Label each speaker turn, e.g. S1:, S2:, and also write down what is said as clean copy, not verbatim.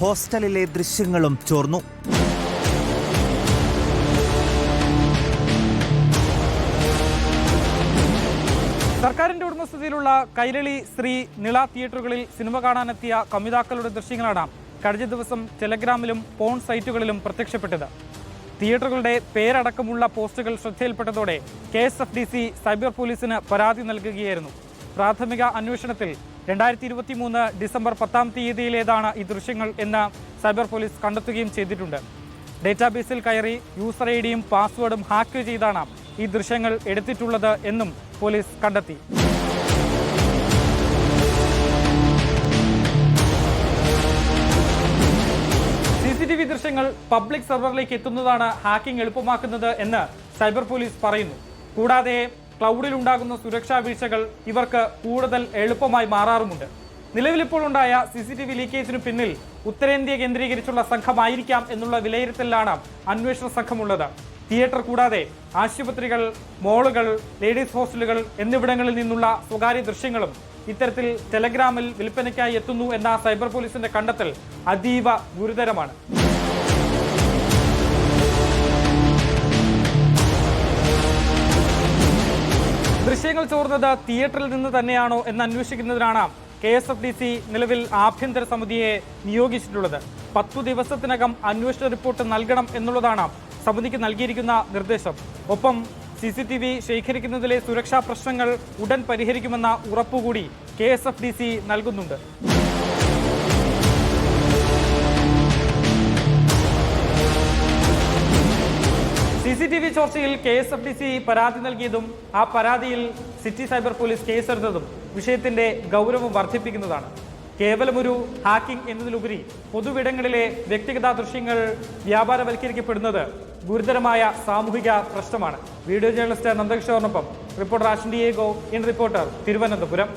S1: ഹോസ്റ്റലിലെ ദൃശ്യങ്ങളും ചോർന്നു.
S2: സർക്കാരിന്റെ ഉടമസ്ഥതയിലുള്ള കൈരളി, ശ്രീ, നിള തിയേറ്ററുകളിൽ സിനിമ കാണാനെത്തിയ കമിതാക്കളുടെ ദൃശ്യങ്ങളാണ് കഴിഞ്ഞ ദിവസം ടെലഗ്രാമിലും പോൺ സൈറ്റുകളിലും പ്രത്യക്ഷപ്പെട്ടത്. തിയേറ്ററുകളുടെ പേരടക്കമുള്ള പോസ്റ്റുകൾ ശ്രദ്ധയിൽപ്പെട്ടതോടെ KSFDC സൈബർ പോലീസിന് പരാതി നൽകുകയായിരുന്നു. പ്രാഥമിക അന്വേഷണത്തിൽ 2023 ഡിസംബർ 10 ഈ ദൃശ്യങ്ങൾ എന്ന് സൈബർ പോലീസ് കണ്ടെത്തുകയും ചെയ്തിട്ടുണ്ട്. ഡേറ്റാബേസിൽ കയറി യൂസർ ഐഡിയും പാസ്വേഡും ഹാക്ക് ചെയ്താണ് ഈ ദൃശ്യങ്ങൾ എടുത്തിട്ടുള്ളത് എന്നും പോലീസ് കണ്ടെത്തി. CCTV ദൃശ്യങ്ങൾ പബ്ലിക് സെർവറിലേക്ക് എത്തുന്നതാണ് ഹാക്കിംഗ് എളുപ്പമാക്കുന്നത് എന്ന് സൈബർ പോലീസ് പറയുന്നു. കൂടാതെ ക്ലൗഡിലുണ്ടാകുന്ന സുരക്ഷാ വീഴ്ചകൾ ഇവർക്ക് കൂടുതൽ എളുപ്പമായി മാറാറുമുണ്ട്. നിലവിലിപ്പോൾ ഉണ്ടായ CCTV ലീക്കേജിനു പിന്നിൽ ഉത്തരേന്ത്യ കേന്ദ്രീകരിച്ചുള്ള സംഘമായിരിക്കാം എന്നുള്ള വിലയിരുത്തലിലാണ് അന്വേഷണ സംഘമുള്ളത്. തിയേറ്റർ കൂടാതെ ആശുപത്രികൾ, മോളുകൾ, ലേഡീസ് ഹോസ്റ്റലുകൾ എന്നിവിടങ്ങളിൽ നിന്നുള്ള സ്വകാര്യ ദൃശ്യങ്ങളും ഇത്തരത്തിൽ ടെലഗ്രാമിൽ വിൽപ്പനയ്ക്കായി എത്തുന്നു എന്ന സൈബർ പോലീസിന്റെ കണ്ടെത്തൽ അതീവ ഗുരുതരമാണ്. ദൃശ്യങ്ങൾ ചോർന്നത് തിയേറ്ററിൽ നിന്ന് തന്നെയാണോ എന്ന് അന്വേഷിക്കുന്നതിനാണ് KSFDC നിലവിൽ ആഭ്യന്തര സമിതിയെ നിയോഗിച്ചിട്ടുള്ളത്. 10 ദിവസത്തിനകം അന്വേഷണ റിപ്പോർട്ട് നൽകണം എന്നുള്ളതാണ് സമിതിക്ക് നൽകിയിരിക്കുന്ന നിർദ്ദേശം. ഒപ്പം CCTV ശേഖരിക്കുന്നതിലെ സുരക്ഷാ പ്രശ്നങ്ങൾ ഉടൻ പരിഹരിക്കുമെന്ന ഉറപ്പുകൂടി KSFDC നൽകുന്നുണ്ട്. CCTV ചോർച്ചയിൽ KSFDC പരാതി നൽകിയതും ആ പരാതിയിൽ സിറ്റി സൈബർ പോലീസ് കേസെടുത്തതും വിഷയത്തിന്റെ ഗൗരവം വർദ്ധിപ്പിക്കുന്നതാണ്. കേവലമൊരു ഹാക്കിംഗ് എന്നതിലുപരി പൊതുവിടങ്ങളിലെ വ്യക്തിഗത ദൃശ്യങ്ങൾ വ്യാപാരവൽക്കരിക്കപ്പെടുന്നത് ഗുരുതരമായ സാമൂഹിക പ്രശ്നമാണ്. വീഡിയോ ജേർണലിസ്റ്റ് നന്ദകിഷോറിനൊപ്പം reporter Ashin Diego, in reporter, Thiruvananthapuram.